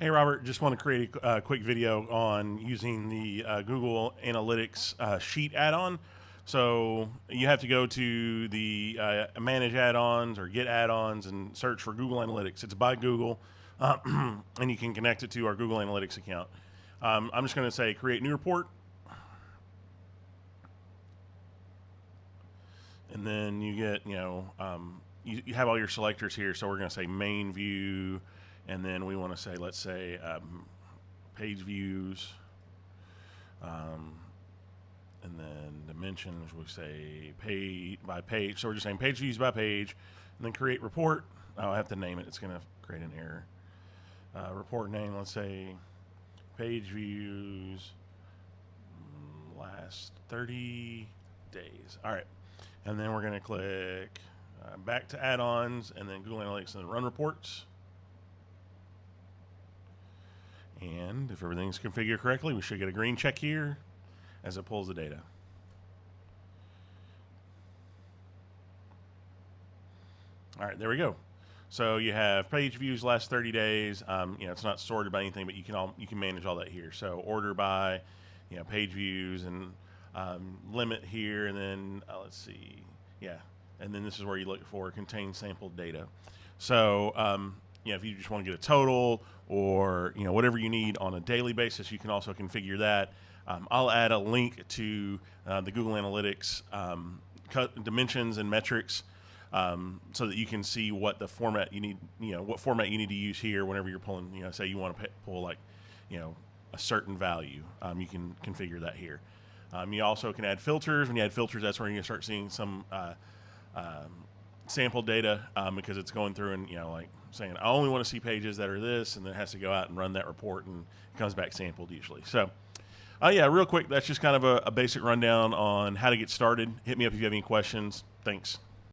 Hey, Robert, just want to create a quick video on using the Google Analytics sheet add-on. So you have to go to the manage add-ons or get add-ons and search for Google Analytics. It's by Google, and you can connect it to our Google Analytics account. I'm just going to say create new report. And then you get, you have all your selectors here. So we're going to say main view, and then we want to say, let's say, page views, and then dimensions, we say page by page. So we're just saying page views by page, and then create report. Oh, I have to name it. It's going to create an error. Report name, let's say page views last 30 days. All right. And then we're going to click back to add-ons, and then Google Analytics, and then run reports. And if everything's configured correctly, we should get a green check here as it pulls the data. All right, there we go. So you have page views last 30 days. It's not sorted by anything, but you can manage all that here. So order by, page views, and limit here, and then let's see, and then this is where you look for contain sampled data. So if you just want to get a total or whatever you need on a daily basis, you can also configure that. I'll add a link to the Google Analytics dimensions and metrics so that you can see what the format you need, what format you need to use here whenever you're pulling, say you want to pull like, a certain value. You can configure that here. You also can add filters. When you add filters, that's where you're going to start seeing some sample data because it's going through and, like saying, I only want to see pages that are this, and then it has to go out and run that report, and it comes back sampled usually. So, real quick, that's just kind of a basic rundown on how to get started. Hit me up if you have any questions. Thanks.